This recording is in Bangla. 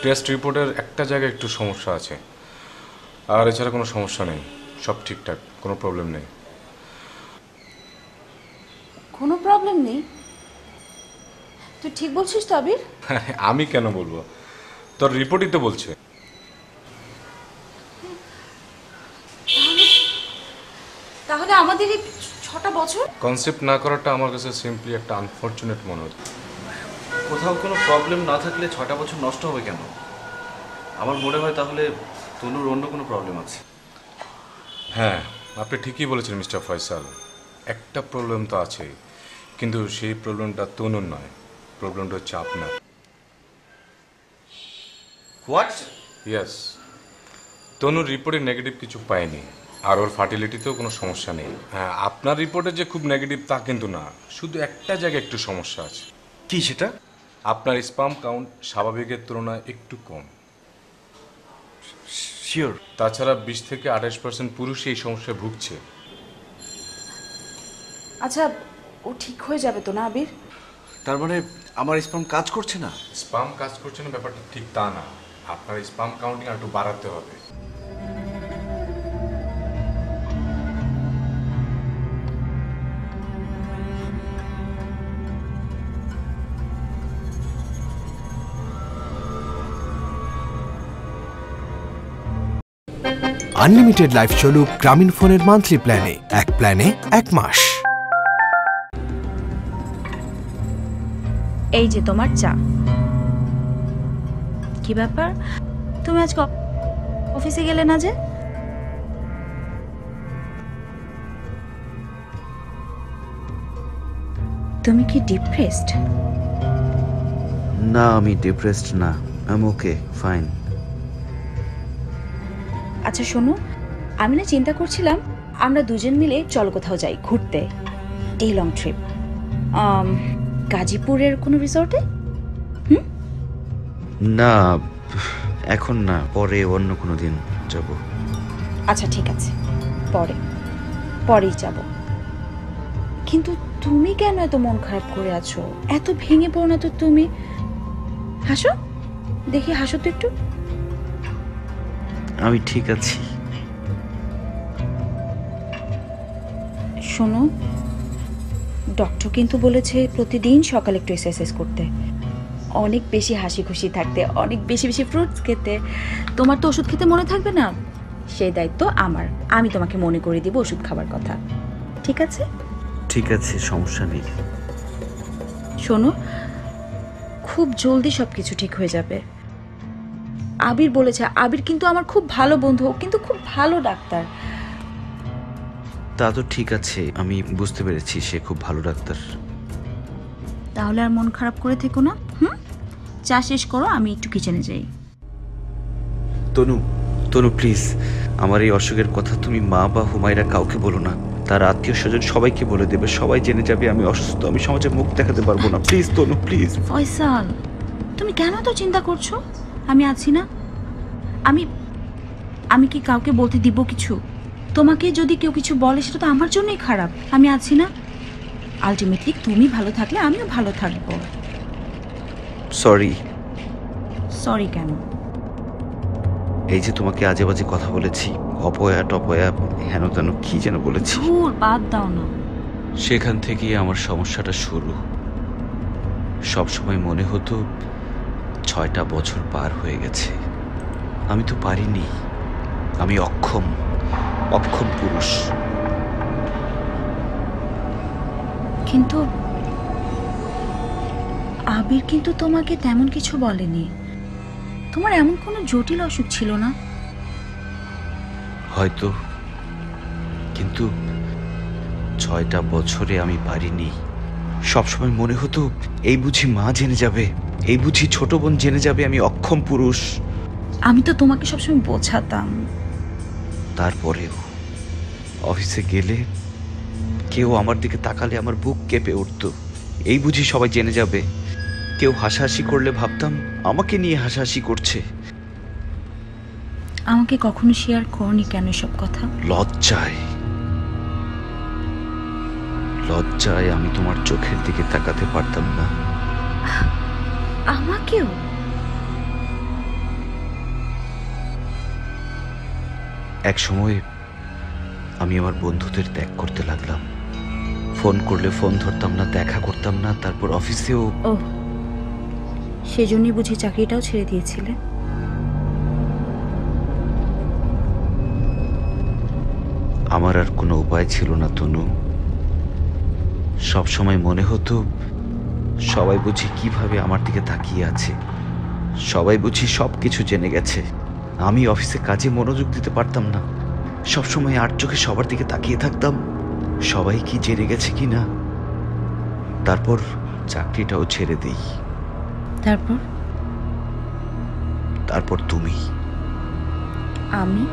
টেস্ট রিপোর্টের একটা জায়গায় একটু সমস্যা আছে, আর এছাড়া কোনো সমস্যা নেই, সব ঠিকঠাক, কোনো প্রবলেম নেই। কোনো প্রবলেম নেই? তুই ঠিক বলছিস তো আবির? আমি কেন বলবো, তোর রিপোর্টই তো বলছে। তাহলে আমাদের এই 6টা বছর কনসেপ্ট না করাটা আমার কাছে সিম্পলি একটা আনফরচুনেট মনে হচ্ছে। কোথাও কোনো প্রবলেম না থাকলে 6টা বছর নষ্ট হবে কেন? আমার মনে হয় তাহলে তনুর অন্য কোনো প্রবলেম আছে। হ্যাঁ, আপনি ঠিকই বলেছেন মিস্টার ফয়সাল, একটা প্রবলেম তো আছেই, কিন্তু সেই প্রবলেমটা তনুর নয়, প্রবলেমটা হচ্ছে আপনার। হোয়াট? ইয়েস, তনুর রিপোর্টে নেগেটিভ কিছু পায়নি, আর ওর ফার্টিলিটিতেও কোনো সমস্যা নেই। হ্যাঁ, আপনার রিপোর্টে যে খুব নেগেটিভ তা কিন্তু না, শুধু একটা জায়গায় একটু সমস্যা আছে। কি সেটা? আপনার স্পাম কাউন্ট স্বাভাবিকের তুলনায় একটু কম। শিওর? তাছাড়া 20 থেকে 28% পুরুষই এই সমস্যায় ভুগছে। আচ্ছা, ও ঠিক হয়ে যাবে তো না আবির? তার মানে আমার স্পাম কাজ করছে না? স্পাম কাজ করছে না ব্যাপারটা ঠিক তা না, আপনার স্পাম কাউন্টিং একটু বাড়াতে হবে। আনলিমিটেড লাইফ চলুক গ্রামীণ ফোনের মান্থলি প্ল্যানে, এক প্ল্যানে 1 মাস। এই যে তোমার চা। কি ব্যাপার, তুমি আজকে অফিসে গেলে না যে? তুমি কি ডিপ্রেসড? না, আমি ডিপ্রেসড না, আই এম ওকে, ফাইন। আচ্ছা শোনো, আমি না চিন্তা করছিলাম আমরা দুজন মিলে চলো কোথাও যাই ঘুরতে, ডে লং ট্রিপ, গাজীপুরের কোনো রিসর্টে। না এখন না, পরে অন্য কোনো দিন যাব। আচ্ছা ঠিক আছে, পরেই যাব। কিন্তু তুমি কেন এত মন খারাপ করে আছো? এত ভেঙে পড়ো না তো তুমি। হাসো দেখি, হাসো তো একটু। আমি ঠিক আছি। শোনো, ডক্টর কিন্তু বলেছে প্রতিদিন সকালে একটু এক্সারসাইজ করতে, অনেক বেশি হাসি খুশি থাকতে, অনেক বেশি বেশি ফ্রুটস খেতে। তোমার তো ওষুধ খেতে মনে থাকবে না, সেই দায়িত্ব আমার। আমি তোমাকে মনে করে দিব ওষুধ খাবার কথা, ঠিক আছে? ঠিক আছে, সমস্যা নেই। শোনো, খুব জলদি সব কিছু ঠিক হয়ে যাবে। আবির বলেছে, আবির কিন্তু আমার খুব ভালো বন্ধু, ও কিন্তু খুব ভালো ডাক্তার। তা তো ঠিক আছে, আমি বুঝতে পেরেছি সে খুব ভালো ডাক্তার। তাহলে আর মন খারাপ করে থেকো না। চা শেষ করো, আমি একটু কিচেনে যাই। তনু, তনু প্লিজ, আমার এই অসুখের কথা তুমি মা বা হুমায়রা কাউকে বলো না। তার আত্মীয় স্বজন সবাইকে বলে দেবে, সবাই জেনে যাবে আমি অসুস্থ, আমি সমাজে মুখ দেখাতে পারবো না। Please Tanu, please. ফয়সাল, তুমি কেন তো চিন্তা করছো? আমি আছি না। আমি কি কাউকে বলতে দিব কিছু? তোমাকে যদি কেউ কিছু বলে সেটা তো আমার জন্যই খারাপ। আমি আছি না। আলটিমেটলি তুমি ভালো থাকলে আমিও ভালো থাকবো। সরি। সরি কেন? এই যে তোমাকে আজে বাজে কথা বলেছি, অপয়া টপয়া হেন তেন কি যেন বলেছি, ধুর, বাদ দাও না। সেখান থেকেই আমার সমস্যাটা শুরু। সব সময় মনে হতো 6টা বছর পার হয়ে গেছে, আমি তো পারিনি, আমি অক্ষম পুরুষ। কিন্তু আবির কিন্তু তোমাকে তেমন কিছু বলেনি। তোমার এমন কোনো জটিল অসুখ ছিল না। হয়তো, কিন্তু 6টা বছরে আমি পারিনি। সবসময় মনে হতো এই বুঝি মা জেনে যাবে, এই বুঝি ছোট বোন জেনে যাবে আমি অক্ষম পুরুষ। আমি তো তোমাকে সবসময় বোঝাতাম। তারপরেও অফিসে গেলে কেউ আমার দিকে তাকালে আমার বুক কেঁপে উঠত, এই বুঝি সবাই জেনে যাবে। কেউ হাসাহাসি করলে ভাবতাম আমাকে নিয়ে হাসাহাসি করছে। আমাকে কখনো শেয়ার করনি কেন সব কথা? লজ্জায় আমি তোমার চোখের দিকে তাকাতে পারতাম না। আমাকেও? এক সময় আমি আমার বন্ধুদের ত্যাগ করতে লাগলাম। ফোন করলে ফোন ধরতাম না, দেখা করতাম না। তারপর অফিসেও ও, সেজন্যই বুঝি চাকরিটাও ছেড়ে দিয়েছিলে? আমার আর কোনো উপায় ছিল না তনু। সব সময় মনে হতো সবাই বুঝি কিভাবে আমার দিকে তাকিয়ে আছে, সবাই বুঝি সব কিছু জেনে গেছে। আমি অফিসে কাজে মনোযোগ দিতে পারতাম না, সব সময় আর চোখে সবার দিকে তাকিয়ে থাকতাম সবাই কি জেনে গেছে কি না। তারপর চাকরিটাও ছেড়ে দিই। তারপর তারপর তুমি। আমি